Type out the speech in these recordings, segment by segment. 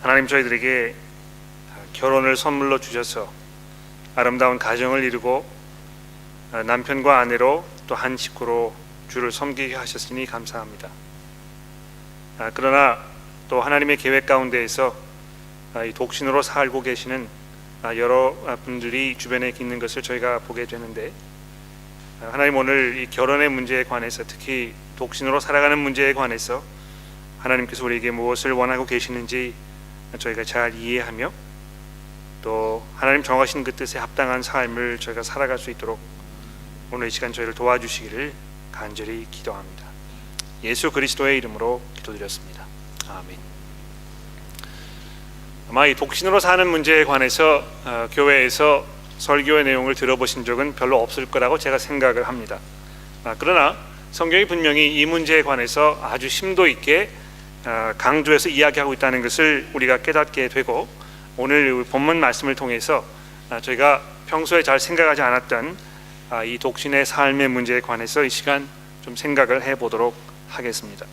하나님 저희들에게 결혼을 선물로 주셔서 아름다운 가정을 이루고 남편과 아내로 또 한 식구로 주를 섬기게 하셨으니 감사합니다. 그러나 또 하나님의 계획 가운데에서 이 독신으로 살고 계시는 여러 분들이 주변에 있는 것을 저희가 보게 되는데, 하나님 오늘 이 결혼의 문제에 관해서, 특히 독신으로 살아가는 문제에 관해서 하나님께서 우리에게 무엇을 원하고 계시는지 저희가 잘 이해하며 또 하나님 정하신 그 뜻에 합당한 삶을 저희가 살아갈 수 있도록 오늘 이 시간 저희를 도와주시기를 간절히 기도합니다. 예수 그리스도의 이름으로 기도드렸습니다. 아멘. 아마 이 독신으로 사는 문제에 관해서 교회에서 설교의 내용을 들어보신 적은 별로 없을 거라고 제가 생각을 합니다. 그러나 성경이 분명히 이 문제에 관해서 아주 심도 있게 강조해서 이야기하고 있다는 것을 우리가 깨닫게 되고, 오늘 본문 말씀을 통해서 저희가 평소에 잘 생각하지 않았던 이 독신의 삶의 문제에 관해서 이 시간 좀 생각을 해보도록 하겠습니다.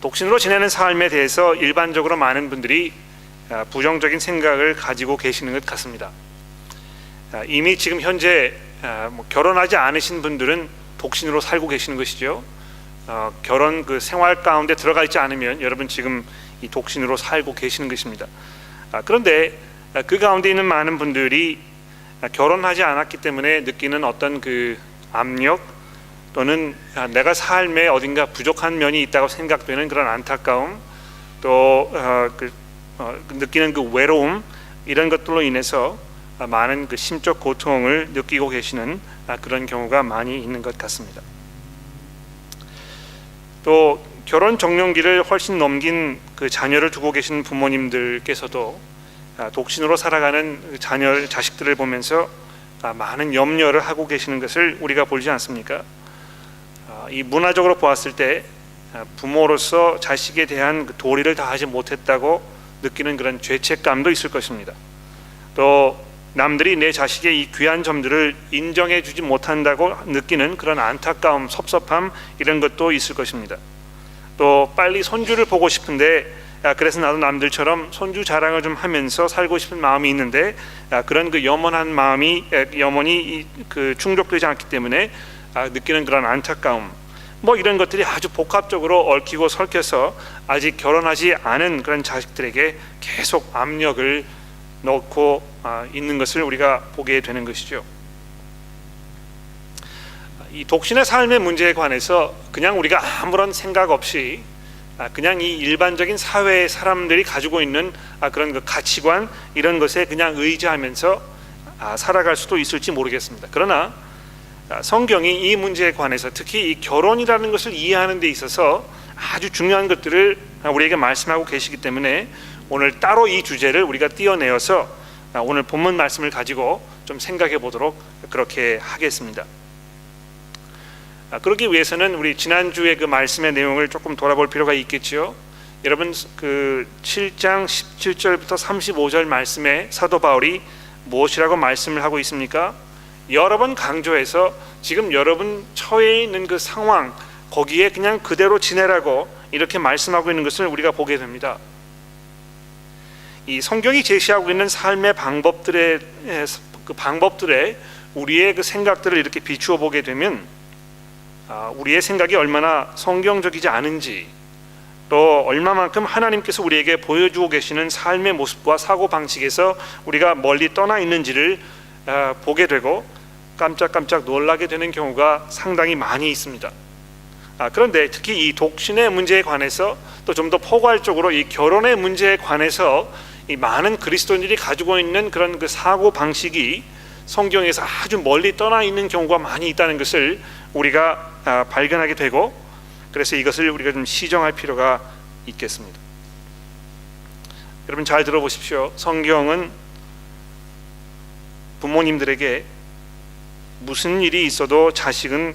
독신으로 지내는 삶에 대해서 일반적으로 많은 분들이 부정적인 생각을 가지고 계시는 것 같습니다. 이미 지금 현재 결혼하지 않으신 분들은 독신으로 살고 계시는 것이죠. 결혼 그 생활 가운데 들어가 있지 않으면 여러분 지금 이 독신으로 살고 계시는 것입니다. 그런데 그 가운데 있는 많은 분들이 결혼하지 않았기 때문에 느끼는 어떤 그 압력 또는 내가 삶에 어딘가 부족한 면이 있다고 생각되는 그런 안타까움, 또 느끼는 그 외로움, 이런 것들로 인해서 많은 그 심적 고통을 느끼고 계시는 그런 경우가 많이 있는 것 같습니다. 또 결혼 적령기를 훨씬 넘긴 그 자녀를 두고 계신 부모님들께서도 독신으로 살아가는 자식들을 보면서 많은 염려를 하고 계시는 것을 우리가 보지 않습니까? 이 문화적으로 보았을 때 부모로서 자식에 대한 그 도리를 다하지 못했다고 느끼는 그런 죄책감도 있을 것입니다. 또 남들이 내 자식의 이 귀한 점들을 인정해 주지 못한다고 느끼는 그런 안타까움, 섭섭함, 이런 것도 있을 것입니다. 또 빨리 손주를 보고 싶은데 그래서 나도 남들처럼 손주 자랑을 좀 하면서 살고 싶은 마음이 있는데 그런 그 염원한 마음이 염원이 그 충족되지 않기 때문에 느끼는 그런 안타까움, 이런 것들이 아주 복합적으로 얽히고 설켜서 아직 결혼하지 않은 그런 자식들에게 계속 압력을 넣고 있는 것을 우리가 보게 되는 것이죠. 이 독신의 삶의 문제에 관해서 그냥 우리가 아무런 생각 없이 그냥 이 일반적인 사회의 사람들이 가지고 있는 그런 그 가치관, 이런 것에 그냥 의지하면서 살아갈 수도 있을지 모르겠습니다. 그러나 성경이 이 문제에 관해서, 특히 이 결혼이라는 것을 이해하는 데 있어서 아주 중요한 것들을 우리에게 말씀하고 계시기 때문에 오늘 따로 이 주제를 우리가 띄어내어서 오늘 본문 말씀을 가지고 좀 생각해 보도록 그렇게 하겠습니다. 그러기 위해서는 우리 지난주에 그 말씀의 내용을 조금 돌아볼 필요가 있겠지요. 여러분 그 7장 17절부터 35절 말씀에 사도 바울이 무엇이라고 말씀을 하고 있습니까? 여러 번 강조해서 지금 여러분 처해 있는 그 상황, 거기에 그냥 그대로 지내라고 이렇게 말씀하고 있는 것을 우리가 보게 됩니다. 이 성경이 제시하고 있는 삶의 방법들에 우리의 그 생각들을 이렇게 비추어 보게 되면 우리의 생각이 얼마나 성경적이지 않은지, 또 얼마만큼 하나님께서 우리에게 보여주고 계시는 삶의 모습과 사고방식에서 우리가 멀리 떠나 있는지를 보게 되고 깜짝깜짝 놀라게 되는 경우가 상당히 많이 있습니다. 그런데 특히 이 독신의 문제에 관해서, 또 좀 더 포괄적으로 이 결혼의 문제에 관해서 이 많은 그리스도인들이 가지고 있는 그런 그 사고방식이 성경에서 아주 멀리 떠나 있는 경우가 많이 있다는 것을 우리가 발견하게 되고, 그래서 이것을 우리가 좀 시정할 필요가 있겠습니다. 여러분 잘 들어보십시오. 성경은 부모님들에게 무슨 일이 있어도 자식은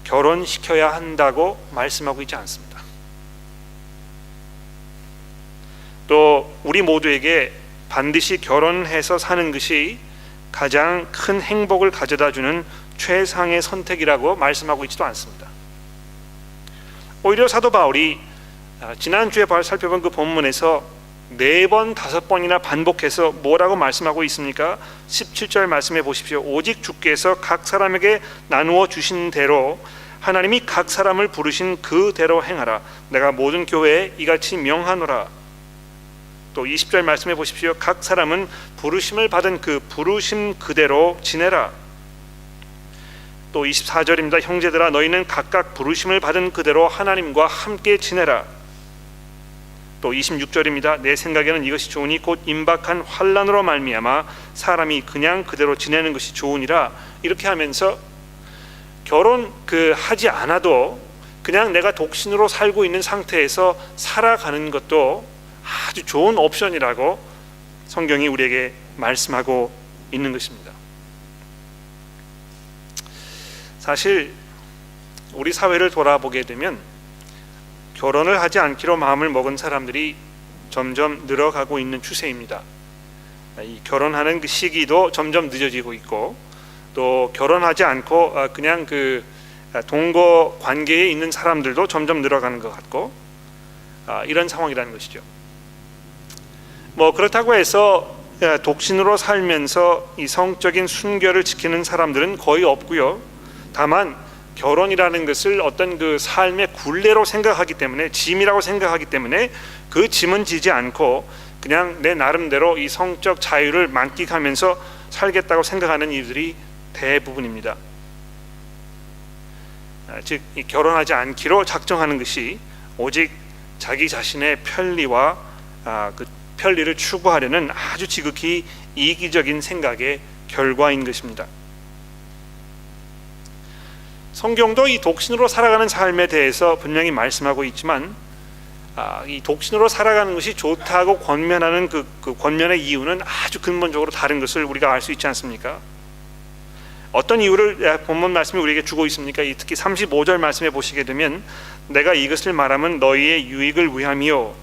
결혼시켜야 한다고 말씀하고 있지 않습니다. 또 우리 모두에게 반드시 결혼해서 사는 것이 가장 큰 행복을 가져다주는 최상의 선택이라고 말씀하고 있지도 않습니다. 오히려 사도 바울이 지난주에 살펴본 그 본문에서 4번, 5번이나 반복해서 뭐라고 말씀하고 있습니까? 17절 말씀해 보십시오. 오직 주께서 각 사람에게 나누어 주신 대로 하나님이 각 사람을 부르신 그대로 행하라. 내가 모든 교회에 이같이 명하노라. 또 20절 말씀해 보십시오. 각 사람은 부르심을 받은 그 부르심 그대로 지내라. 또 24절입니다. 형제들아 너희는 각각 부르심을 받은 그대로 하나님과 함께 지내라. 또 26절입니다. 내 생각에는 이것이 좋으니 곧 임박한 환난으로 말미암아 사람이 그냥 그대로 지내는 것이 좋으니라. 이렇게 하면서 결혼 하지 않아도 그냥 내가 독신으로 살고 있는 상태에서 살아가는 것도 아주 좋은 옵션이라고 성경이 우리에게 말씀하고 있는 것입니다. 사실 우리 사회를 돌아보게 되면 결혼을 하지 않기로 마음을 먹은 사람들이 점점 늘어가고 있는 추세입니다. 이 결혼하는 그 시기도 점점 늦어지고 있고, 또 결혼하지 않고 그냥 동거 관계에 있는 사람들도 점점 늘어가는 것 같고, 이런 상황이라는 것이죠. 그렇다고 해서 독신으로 살면서 이 성적인 순결을 지키는 사람들은 거의 없고요. 다만 결혼이라는 것을 어떤 삶의 굴레로 생각하기 때문에, 짐이라고 생각하기 때문에 그 짐은 지지 않고 그냥 내 나름대로 이 성적 자유를 만끽하면서 살겠다고 생각하는 이들이 대부분입니다. 즉 결혼하지 않기로 작정하는 것이 오직 자기 자신의 편리와 그 편리를 추구하려는 아주 지극히 이기적인 생각의 결과인 것입니다. 성경도 이 독신으로 살아가는 삶에 대해서 분명히 말씀하고 있지만, 이 독신으로 살아가는 것이 좋다고 권면하는 그 권면의 이유는 아주 근본적으로 다른 것을 우리가 알 수 있지 않습니까? 어떤 이유를 본문 말씀이 우리에게 주고 있습니까? 특히 35절 말씀에 보시게 되면 내가 이것을 말하면 너희의 유익을 위함이요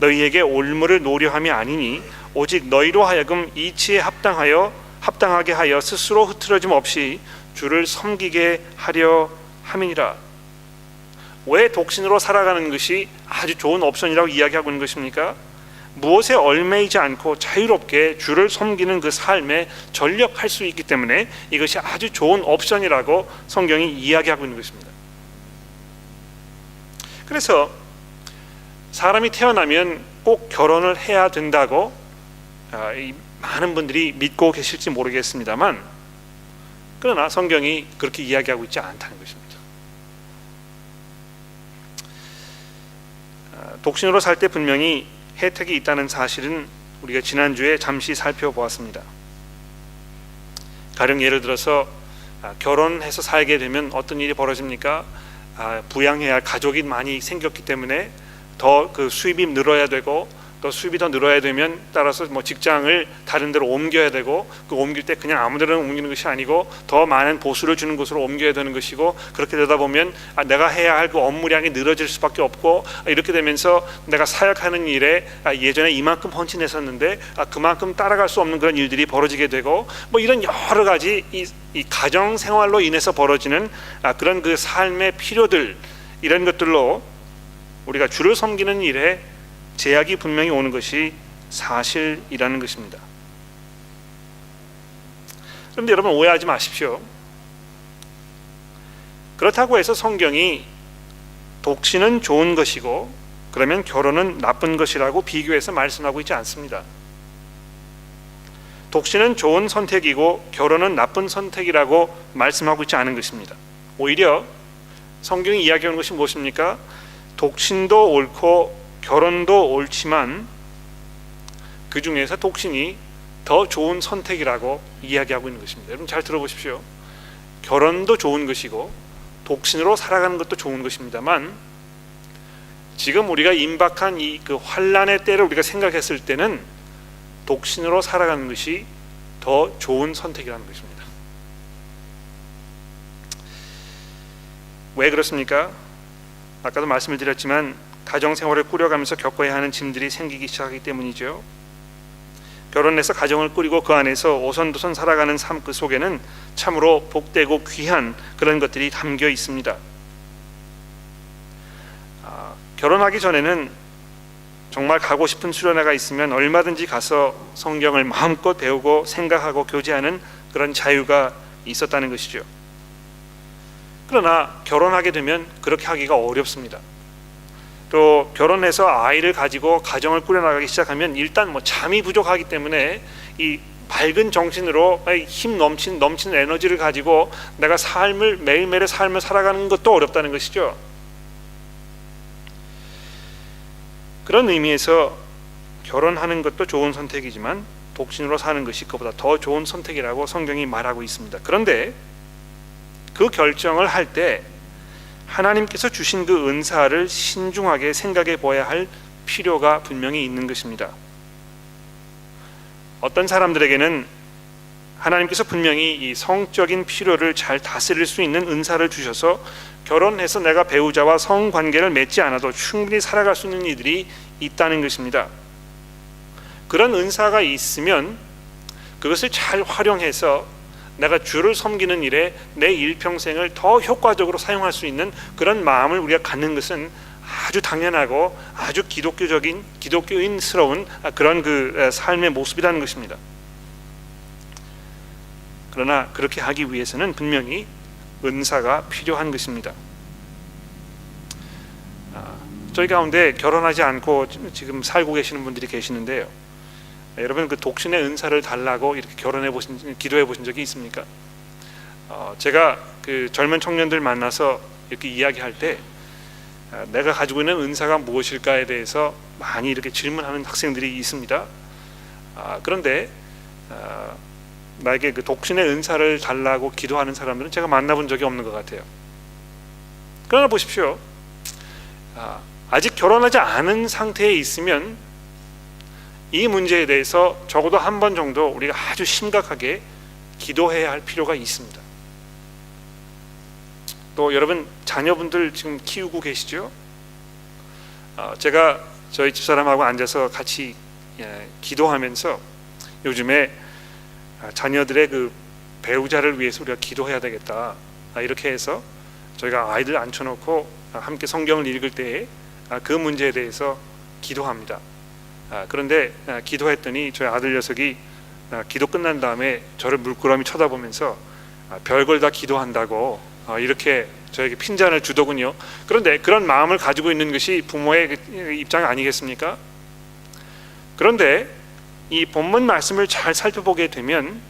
너희에게 올무를 노려함이 아니니 오직 너희로 하여금 이치에 합당하게 하여 스스로 흐트러짐 없이 주를 섬기게 하려 함이니라. 왜 독신으로 살아가는 것이 아주 좋은 옵션이라고 이야기하고 있는 것입니까? 무엇에 얽매이지 않고 자유롭게 주를 섬기는 그 삶에 전력할 수 있기 때문에 이것이 아주 좋은 옵션이라고 성경이 이야기하고 있는 것입니다. 그래서 사람이 태어나면 꼭 결혼을 해야 된다고 많은 분들이 믿고 계실지 모르겠습니다만, 그러나 성경이 그렇게 이야기하고 있지 않다는 것입니다. 독신으로 살 때 분명히 혜택이 있다는 사실은 우리가 지난주에 잠시 살펴보았습니다. 가령 예를 들어서 결혼해서 살게 되면 어떤 일이 벌어집니까? 부양해야 할 가족이 많이 생겼기 때문에 더 수입이 늘어야 되고, 또 수입이 더 늘어야 되면 따라서 직장을 다른 데로 옮겨야 되고, 그 옮길 때 그냥 아무 데나 옮기는 것이 아니고 더 많은 보수를 주는 곳으로 옮겨야 되는 것이고, 그렇게 되다 보면 내가 해야 할 그 업무량이 늘어질 수밖에 없고, 이렇게 되면서 내가 사역하는 일에 예전에 이만큼 헌신했었는데 그만큼 따라갈 수 없는 그런 일들이 벌어지게 되고, 이런 여러 가지 이 가정 생활로 인해서 벌어지는 그런 그 삶의 필요들, 이런 것들로 우리가 주를 섬기는 일에 제약이 분명히 오는 것이 사실이라는 것입니다. 그런데 여러분 오해하지 마십시오. 그렇다고 해서 성경이 독신은 좋은 것이고 그러면 결혼은 나쁜 것이라고 비교해서 말씀하고 있지 않습니다. 독신은 좋은 선택이고 결혼은 나쁜 선택이라고 말씀하고 있지 않은 것입니다. 오히려 성경이 이야기하는 것이 무엇입니까? 독신도 옳고 결혼도 옳지만 그 중에서 독신이 더 좋은 선택이라고 이야기하고 있는 것입니다. 여러분 잘 들어보십시오. 결혼도 좋은 것이고 독신으로 살아가는 것도 좋은 것입니다만, 지금 우리가 임박한 그 환난의 때를 우리가 생각했을 때는 독신으로 살아가는 것이 더 좋은 선택이라는 것입니다. 왜 그렇습니까? 아까도 말씀을 드렸지만 가정생활을 꾸려가면서 겪어야 하는 짐들이 생기기 시작하기 때문이죠. 결혼해서 가정을 꾸리고 그 안에서 오손도손 살아가는 삶 그 속에는 참으로 복되고 귀한 그런 것들이 담겨 있습니다. 결혼하기 전에는 정말 가고 싶은 수련회가 있으면 얼마든지 가서 성경을 마음껏 배우고 생각하고 교제하는 그런 자유가 있었다는 것이죠. 그러나 결혼하게 되면 그렇게 하기가 어렵습니다. 또 결혼해서 아이를 가지고 가정을 꾸려나가기 시작하면 일단 잠이 부족하기 때문에 이 밝은 정신으로 힘 넘치는 에너지를 가지고 내가 매일매일의 삶을 살아가는 것도 어렵다는 것이죠. 그런 의미에서 결혼하는 것도 좋은 선택이지만 독신으로 사는 것이 그보다 더 좋은 선택이라고 성경이 말하고 있습니다. 그런데 그 결정을 할 때 하나님께서 주신 그 은사를 신중하게 생각해 보아야 할 필요가 분명히 있는 것입니다. 어떤 사람들에게는 하나님께서 분명히 이 성적인 필요를 잘 다스릴 수 있는 은사를 주셔서 결혼해서 내가 배우자와 성관계를 맺지 않아도 충분히 살아갈 수 있는 이들이 있다는 것입니다. 그런 은사가 있으면 그것을 잘 활용해서 내가 주를 섬기는 일에 내 일평생을 더 효과적으로 사용할 수 있는 그런 마음을 우리가 갖는 것은 아주 당연하고 아주 기독교인스러운 그런 그 삶의 모습이라는 것입니다. 그러나 그렇게 하기 위해서는 분명히 은사가 필요한 것입니다. 저희 가운데 결혼하지 않고 지금 살고 계시는 분들이 계시는데요. 여러분 그 독신의 은사를 달라고 이렇게 기도해 보신 적이 있습니까? 제가 그 젊은 청년들 만나서 이렇게 이야기할 때 내가 가지고 있는 은사가 무엇일까에 대해서 많이 이렇게 질문하는 학생들이 있습니다. 그런데 나에게 그 독신의 은사를 달라고 기도하는 사람들은 제가 만나본 적이 없는 것 같아요. 그러나 보십시오. 아직 결혼하지 않은 상태에 있으면 이 문제에 대해서 적어도 한 번 정도 우리가 아주 심각하게 기도해야 할 필요가 있습니다. 또 여러분 자녀분들 지금 키우고 계시죠? 제가 저희 집사람하고 앉아서 같이 기도하면서 요즘에 자녀들의 그 배우자를 위해서 우리가 기도해야 되겠다 이렇게 해서 저희가 아이들 앉혀놓고 함께 성경을 읽을 때에 그 문제에 대해서 기도합니다. 그런데 기도했더니 저희 아들 녀석이 기도 끝난 다음에 저를 물끄러미 쳐다보면서 별걸 다 기도한다고 이렇게 저에게 핀잔을 주더군요. 그런데 그런 마음을 가지고 있는 것이 부모의 입장 아니겠습니까? 그런데 이 본문 말씀을 잘 살펴보게 되면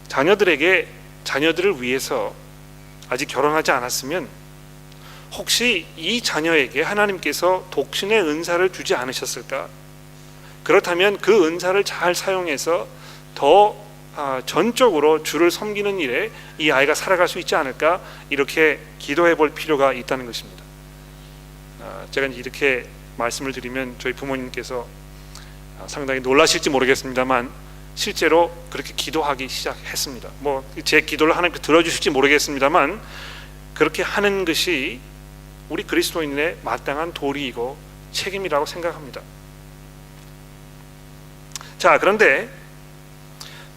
자녀들을 위해서 아직 결혼하지 않았으면 혹시 이 자녀에게 하나님께서 독신의 은사를 주지 않으셨을까? 그렇다면 그 은사를 잘 사용해서 더 전적으로 주를 섬기는 일에 이 아이가 살아갈 수 있지 않을까? 이렇게 기도해 볼 필요가 있다는 것입니다. 제가 이렇게 말씀을 드리면 저희 부모님께서 상당히 놀라실지 모르겠습니다만 실제로 그렇게 기도하기 시작했습니다. 제 기도를 하나님께 들어주실지 모르겠습니다만 그렇게 하는 것이 우리 그리스도인의 마땅한 도리이고 책임이라고 생각합니다. 자, 그런데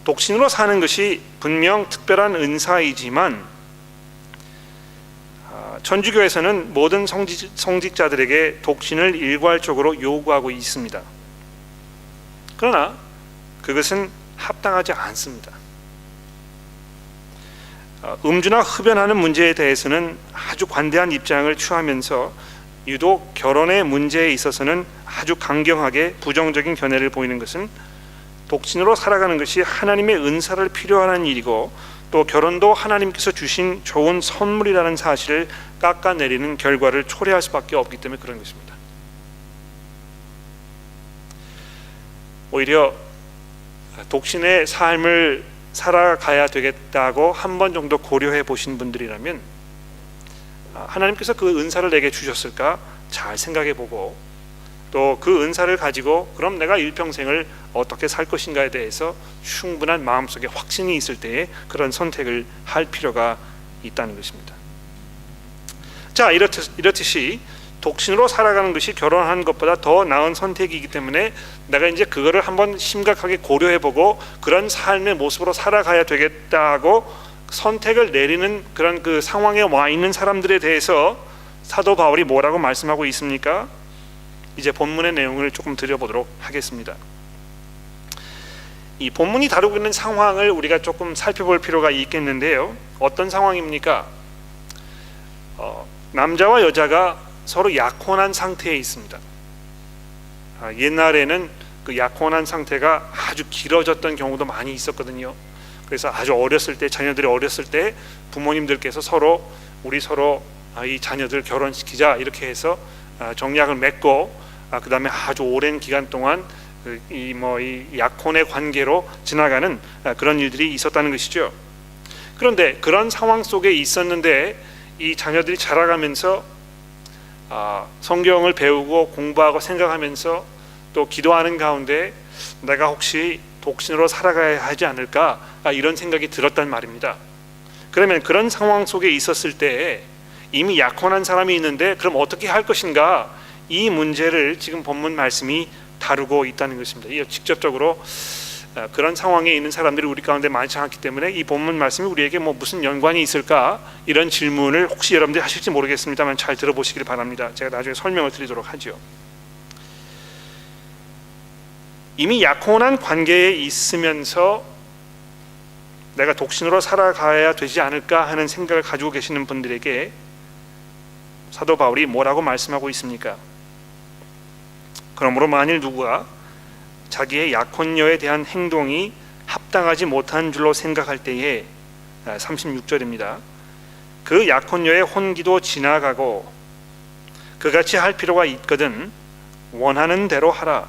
독신으로 사는 것이 분명 특별한 은사이지만 천주교에서는 모든 성직자들에게 독신을 일괄적으로 요구하고 있습니다. 그러나 그것은 합당하지 않습니다. 음주나 흡연하는 문제에 대해서는 아주 관대한 입장을 취하면서 유독 결혼의 문제에 있어서는 아주 강경하게 부정적인 견해를 보이는 것은 독신으로 살아가는 것이 하나님의 은사를 필요하는 일이고 또 결혼도 하나님께서 주신 좋은 선물이라는 사실을 깎아내리는 결과를 초래할 수밖에 없기 때문에 그런 것입니다. 오히려 독신의 삶을 살아가야 되겠다고 한 번 정도 고려해 보신 분들이라면 하나님께서 그 은사를 내게 주셨을까 잘 생각해 보고 또 그 은사를 가지고 그럼 내가 일평생을 어떻게 살 것인가에 대해서 충분한 마음속에 확신이 있을 때에 그런 선택을 할 필요가 있다는 것입니다. 자, 이렇듯이 독신으로 살아가는 것이 결혼하는 것보다 더 나은 선택이기 때문에 내가 이제 그거를 한번 심각하게 고려해보고 그런 삶의 모습으로 살아가야 되겠다고 선택을 내리는 그런 그 상황에 와 있는 사람들에 대해서 사도 바울이 뭐라고 말씀하고 있습니까? 이제 본문의 내용을 조금 들여보도록 하겠습니다. 이 본문이 다루고 있는 상황을 우리가 조금 살펴볼 필요가 있겠는데요. 어떤 상황입니까? 남자와 여자가 서로 약혼한 상태에 있습니다. 옛날에는 그 약혼한 상태가 아주 길어졌던 경우도 많이 있었거든요. 그래서 아주 어렸을 때, 자녀들이 어렸을 때 부모님들께서 우리 서로 이 자녀들 결혼시키자 이렇게 해서 정약을 맺고 그 다음에 아주 오랜 기간 동안 이 약혼의 관계로 지나가는 그런 일들이 있었다는 것이죠. 그런데 그런 상황 속에 있었는데 이 자녀들이 자라가면서 성경을 배우고 공부하고 생각하면서 또 기도하는 가운데 내가 혹시 독신으로 살아가야 하지 않을까 이런 생각이 들었단 말입니다. 그러면 그런 상황 속에 있었을 때 이미 약혼한 사람이 있는데 그럼 어떻게 할 것인가, 이 문제를 지금 본문 말씀이 다루고 있다는 것입니다. 이 직접적으로 그런 상황에 있는 사람들이 우리 가운데 많지 않기 때문에 이 본문 말씀이 우리에게 무슨 연관이 있을까, 이런 질문을 혹시 여러분들이 하실지 모르겠습니다만 잘 들어보시길 바랍니다. 제가 나중에 설명을 드리도록 하죠. 이미 약혼한 관계에 있으면서 내가 독신으로 살아가야 되지 않을까 하는 생각을 가지고 계시는 분들에게 사도 바울이 뭐라고 말씀하고 있습니까? 그러므로 만일 누구가 자기의 약혼녀에 대한 행동이 합당하지 못한 줄로 생각할 때에 36절입니다. 그 약혼녀의 혼기도 지나가고 그같이 할 필요가 있거든 원하는 대로 하라.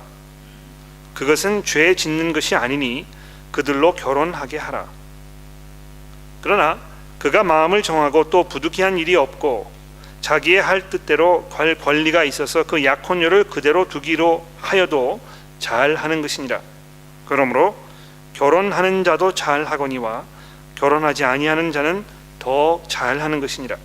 그것은 죄 짓는 것이 아니니 그들로 결혼하게 하라. 그러나 그가 마음을 정하고 또 부득이한 일이 없고 자기의 할 뜻대로 갈 권리가 있어서 그 약혼녀를 그대로 두기로 하여도 잘하는 것이니라. 그러므로 결혼하는 자도 잘하거니와 결혼하지 아니하는 자는 더 잘하는 것이니라.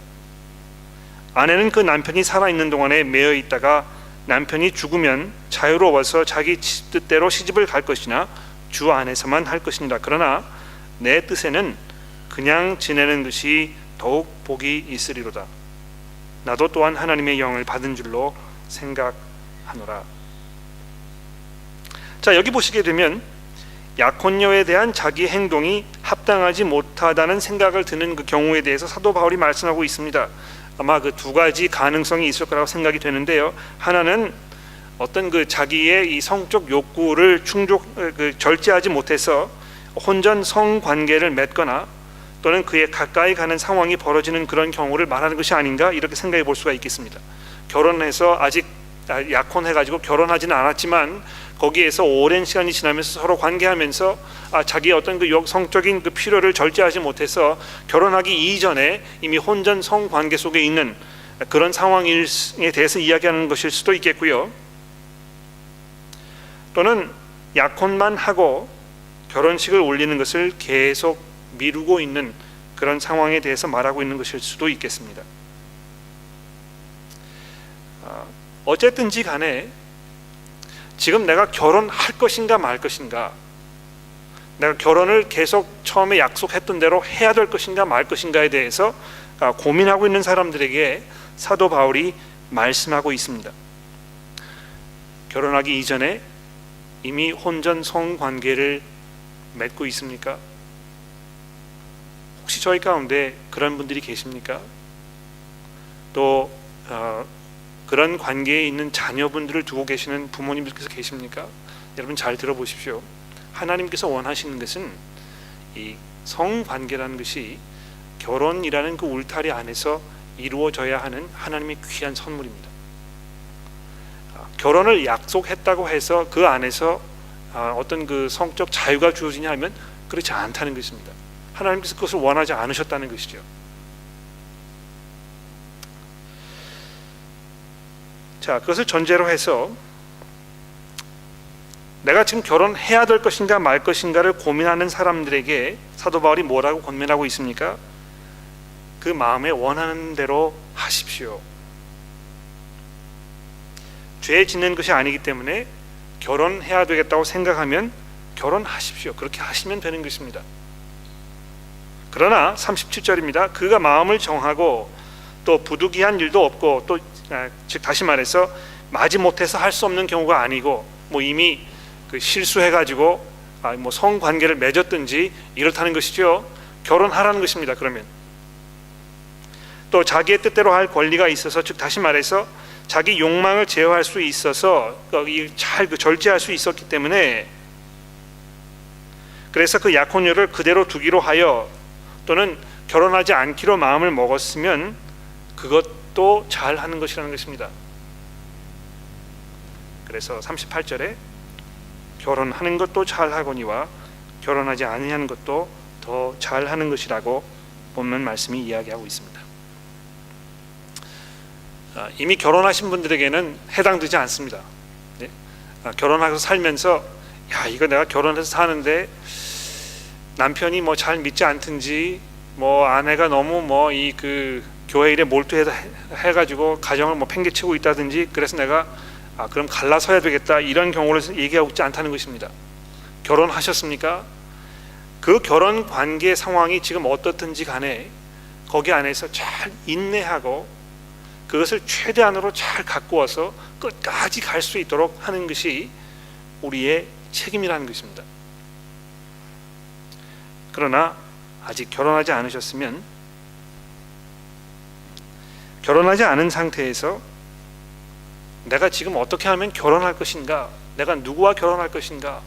아내는 그 남편이 살아있는 동안에 매여 있다가 남편이 죽으면 자유로워서 자기 뜻대로 시집을 갈 것이나 주 안에서만 할 것이니라. 그러나 내 뜻에는 그냥 지내는 것이 더욱 복이 있으리로다. 나도 또한 하나님의 영을 받은 줄로 생각하노라. 자, 여기 보시게 되면 약혼녀에 대한 자기 행동이 합당하지 못하다는 생각을 드는 그 경우에 대해서 사도 바울이 말씀하고 있습니다. 아마 그 두 가지 가능성이 있을 거라고 생각이 되는데요. 하나는 어떤 그 자기의 이 성적 욕구를 절제하지 못해서 혼전 성관계를 맺거나 또는 그에 가까이 가는 상황이 벌어지는 그런 경우를 말하는 것이 아닌가, 이렇게 생각해 볼 수가 있겠습니다. 결혼해서 아직 약혼해가지고 결혼하지는 않았지만 거기에서 오랜 시간이 지나면서 서로 관계하면서 자기의 어떤 그 성적인 그 필요를 절제하지 못해서 결혼하기 이전에 이미 혼전 성관계 속에 있는 그런 상황에 대해서 이야기하는 것일 수도 있겠고요. 또는 약혼만 하고 결혼식을 올리는 것을 계속 미루고 있는 그런 상황에 대해서 말하고 있는 것일 수도 있겠습니다. 어쨌든지 간에 지금 내가 결혼할 것인가 말 것인가, 내가 결혼을 계속 처음에 약속했던 대로 해야 될 것인가 말 것인가에 대해서 고민하고 있는 사람들에게 사도 바울이 말씀하고 있습니다. 결혼하기 이전에 이미 혼전 성관계를 맺고 있습니까? 혹시 저희 가운데 그런 분들이 계십니까? 또 그런 관계에 있는 자녀분들을 두고 계시는 부모님들께서 계십니까? 여러분 잘 들어보십시오. 하나님께서 원하시는 것은 이 성관계라는 것이 결혼이라는 그 울타리 안에서 이루어져야 하는 하나님의 귀한 선물입니다. 결혼을 약속했다고 해서 그 안에서 어떤 그 성적 자유가 주어지냐 하면 그렇지 않다는 것입니다. 하나님께서 그것을 원하지 않으셨다는 것이죠. 자, 그것을 전제로 해서 내가 지금 결혼해야 될 것인가 말 것인가를 고민하는 사람들에게 사도 바울이 뭐라고 권면하고 있습니까? 그 마음에 원하는 대로 하십시오. 죄 짓는 것이 아니기 때문에 결혼해야 되겠다고 생각하면 결혼하십시오. 그렇게 하시면 되는 것입니다. 그러나 37절입니다. 그가 마음을 정하고 또 부득이한 일도 없고 또 즉 다시 말해서 마지못해서 할 수 없는 경우가 아니고 뭐 이미 그 실수해가지고 뭐 성관계를 맺었든지 이렇다는 것이죠. 결혼하라는 것입니다. 그러면 또 자기의 뜻대로 할 권리가 있어서 즉 다시 말해서 자기 욕망을 제어할 수 있어서 잘 절제할 수 있었기 때문에 그래서 그 약혼녀를 그대로 두기로 하여 또는 결혼하지 않기로 마음을 먹었으면 그것도 잘 하는 것이라는 것입니다. 그래서 38절에 결혼하는 것도 잘하거니와 결혼하지 아니하는 것도 더 잘하는 것이라고 본문 말씀이 이야기하고 있습니다. 이미 결혼하신 분들에게는 해당되지 않습니다. 네? 결혼하고 살면서 야 이거 내가 결혼해서 사는데 남편이 뭐 잘 믿지 않든지 뭐 아내가 너무 뭐 이 그 교회 일에 몰두해가지고 가정을 뭐 팽개치고 있다든지 그래서 내가 그럼 갈라서야 되겠다 이런 경우를 얘기하고 있지 않다는 것입니다. 결혼하셨습니까? 그 결혼 관계 상황이 지금 어떻든지 간에 거기 안에서 잘 인내하고 그것을 최대한으로 잘 갖고 와서 끝까지 갈 수 있도록 하는 것이 우리의 책임이라는 것입니다. 그러나 아직 결혼하지 않으셨으면 결혼하지 않은 상태에서 내가 지금 어떻게 하면 결혼할 것인가, 내가 누구와 결혼할 것인가,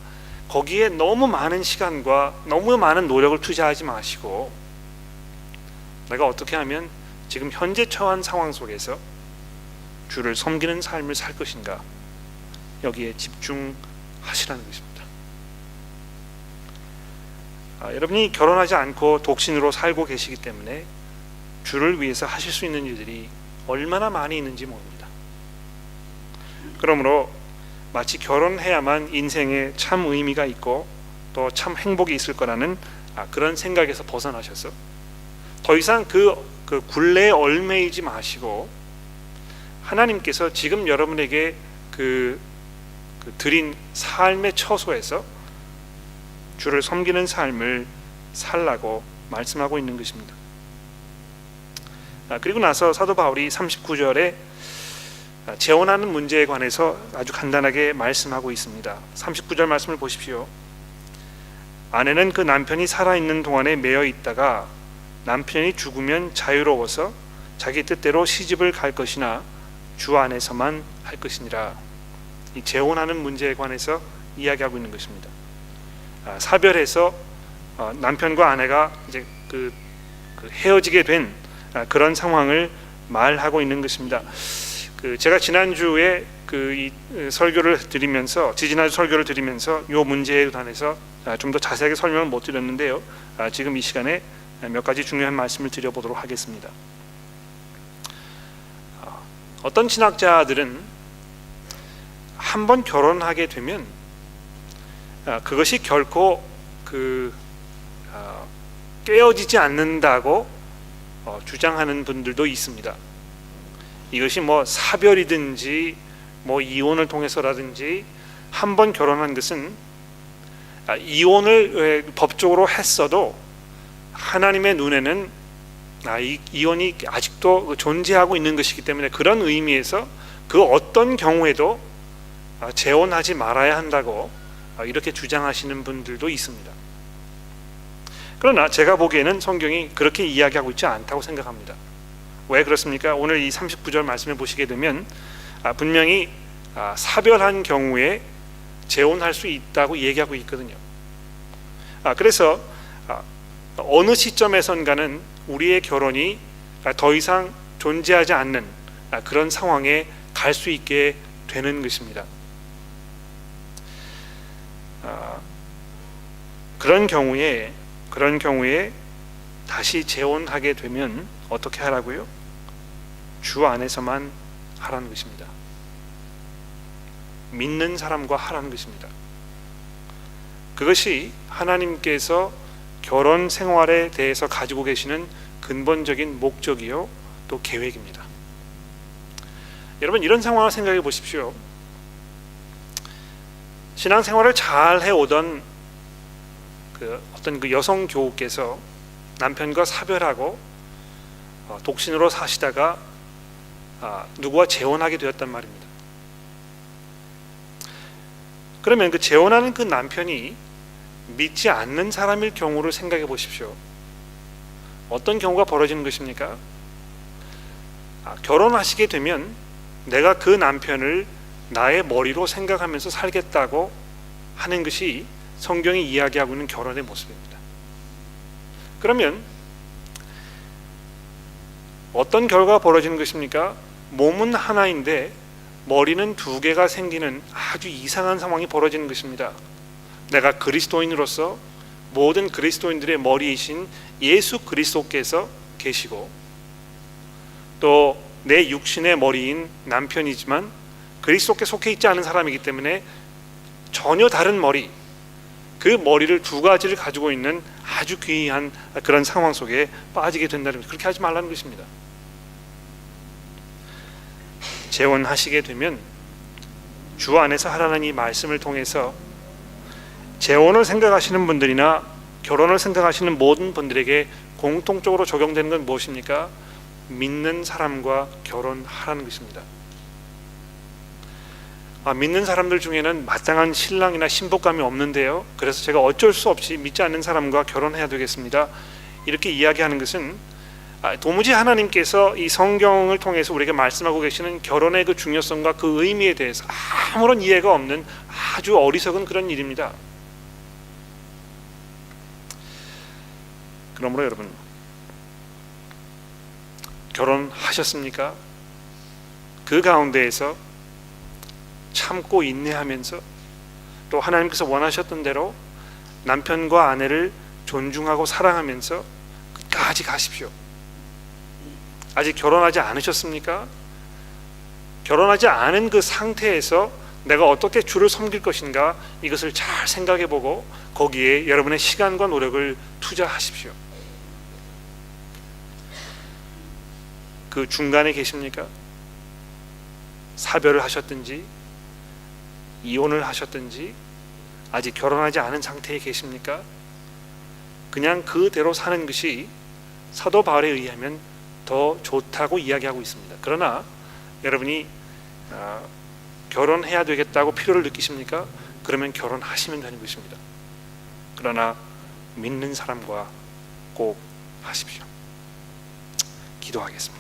거기에 너무 많은 시간과 너무 많은 노력을 투자하지 마시고 내가 어떻게 하면 지금 현재 처한 상황 속에서 주를 섬기는 삶을 살 것인가, 여기에 집중하시라는 것입니다. 여러분이 결혼하지 않고 독신으로 살고 계시기 때문에 주를 위해서 하실 수 있는 일들이 얼마나 많이 있는지 모릅니다. 그러므로 마치 결혼해야만 인생에 참 의미가 있고 또 참 행복이 있을 거라는 그런 생각에서 벗어나셔서 더 이상 그 굴레에 얽매이지 마시고 하나님께서 지금 여러분에게 드린 삶의 처소에서 주를 섬기는 삶을 살라고 말씀하고 있는 것입니다. 그리고 나서 사도 바울이 39절에 재혼하는 문제에 관해서 아주 간단하게 말씀하고 있습니다. 39절 말씀을 보십시오. 아내는 그 남편이 살아있는 동안에 매여 있다가 남편이 죽으면 자유로워서 자기 뜻대로 시집을 갈 것이나 주 안에서만 할 것이니라. 이 재혼하는 문제에 관해서 이야기하고 있는 것입니다. 사별해서 남편과 아내가 이제 헤어지게 된 그런 상황을 말하고 있는 것입니다. 제가 지난주에 이 설교를 드리면서 지지난주 설교를 드리면서 이 문제에 관해서 좀 더 자세하게 설명을 못 드렸는데요. 지금 이 시간에 몇 가지 중요한 말씀을 드려보도록 하겠습니다. 어떤 신학자들은 한번 결혼하게 되면 그것이 결코 깨어지지 않는다고 주장하는 분들도 있습니다. 이것이 뭐 사별이든지 뭐 이혼을 통해서라든지 한번 결혼한 것은 이혼을 법적으로 했어도 하나님의 눈에는 이혼이 아직도 존재하고 있는 것이기 때문에 그런 의미에서 그 어떤 경우에도 재혼하지 말아야 한다고 이렇게 주장하시는 분들도 있습니다. 그러나 제가 보기에는 성경이 그렇게 이야기하고 있지 않다고 생각합니다. 왜 그렇습니까? 오늘 이 39절 말씀을 보시게 되면 분명히 사별한 경우에 재혼할 수 있다고 얘기하고 있거든요. 그래서 어느 시점에선가는 우리의 결혼이 더 이상 존재하지 않는 그런 상황에 갈 수 있게 되는 것입니다. 그런 경우에 다시 재혼하게 되면 어떻게 하라고요? 주 안에서만 하라는 것입니다. 믿는 사람과 하라는 것입니다. 그것이 하나님께서 결혼 생활에 대해서 가지고 계시는 근본적인 목적이요 또 계획입니다. 여러분 이런 상황을 생각해 보십시오. 신앙생활을 잘 해오던 어떤 여성 교우께서 남편과 사별하고 독신으로 사시다가 누구와 재혼하게 되었단 말입니다. 그러면 그 재혼하는 그 남편이 믿지 않는 사람일 경우를 생각해 보십시오. 어떤 경우가 벌어지는 것입니까? 결혼하시게 되면 내가 그 남편을 나의 머리로 생각하면서 살겠다고 하는 것이 성경이 이야기하고 있는 결혼의 모습입니다. 그러면 어떤 결과가 벌어지는 것입니까? 몸은 하나인데 머리는 두 개가 생기는 아주 이상한 상황이 벌어지는 것입니다. 내가 그리스도인으로서 모든 그리스도인들의 머리이신 예수 그리스도께서 계시고, 또 내 육신의 머리인 남편이지만 그리스도께 속해 있지 않은 사람이기 때문에 전혀 다른 머리, 그 머리를 두 가지를 가지고 있는 아주 귀한 그런 상황 속에 빠지게 된다는 것, 그렇게 하지 말라는 것입니다. 재혼하시게 되면 주 안에서 하라는 이 말씀을 통해서 재혼을 생각하시는 분들이나 결혼을 생각하시는 모든 분들에게 공통적으로 적용되는 건 무엇입니까? 믿는 사람과 결혼하라는 것입니다. 믿는 사람들 중에는 마땅한 신랑이나 신부감이 없는데요, 그래서 제가 어쩔 수 없이 믿지 않는 사람과 결혼해야 되겠습니다, 이렇게 이야기하는 것은 도무지 하나님께서 이 성경을 통해서 우리에게 말씀하고 계시는 결혼의 그 중요성과 그 의미에 대해서 아무런 이해가 없는 아주 어리석은 그런 일입니다. 그러므로 여러분, 결혼하셨습니까? 그 가운데에서 참고 인내하면서 또 하나님께서 원하셨던 대로 남편과 아내를 존중하고 사랑하면서 끝까지 가십시오. 아직 결혼하지 않으셨습니까? 결혼하지 않은 그 상태에서 내가 어떻게 주를 섬길 것인가, 이것을 잘 생각해보고 거기에 여러분의 시간과 노력을 투자하십시오. 그 중간에 계십니까? 사별을 하셨든지 이혼을 하셨든지 아직 결혼하지 않은 상태에 계십니까? 그냥 그대로 사는 것이 사도 바울에 의하면 더 좋다고 이야기하고 있습니다. 그러나 여러분이 결혼해야 되겠다고 필요를 느끼십니까? 그러면 결혼하시면 되는 것입니다. 그러나 믿는 사람과 꼭 하십시오. 기도하겠습니다.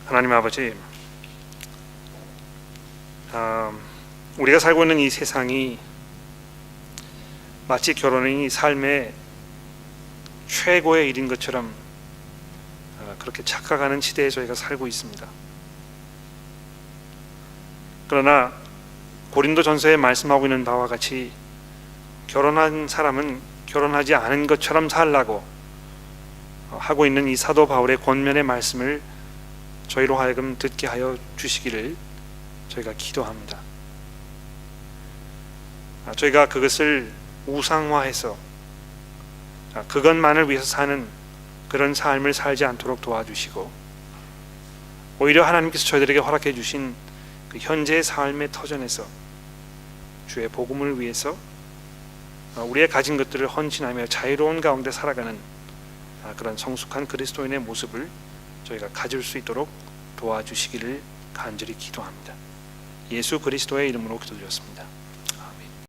하나님 아버지, 우리가 살고 있는 이 세상이 마치 결혼이 삶의 최고의 일인 것처럼 그렇게 착각하는 시대에 저희가 살고 있습니다. 그러나 고린도전서에 말씀하고 있는 바와 같이 결혼한 사람은 결혼하지 않은 것처럼 살라고 하고 있는 이 사도 바울의 권면의 말씀을 저희로 하여금 듣게 하여 주시기를 저희가 기도합니다. 저희가 그것을 우상화해서 그것만을 위해서 사는 그런 삶을 살지 않도록 도와주시고, 오히려 하나님께서 저희들에게 허락해 주신 그 현재의 삶의 터전에서 주의 복음을 위해서 우리의 가진 것들을 헌신하며 자유로운 가운데 살아가는 그런 성숙한 그리스도인의 모습을 저희가 가질 수 있도록 도와주시기를 간절히 기도합니다. 예수 그리스도의 이름으로 기도드렸습니다.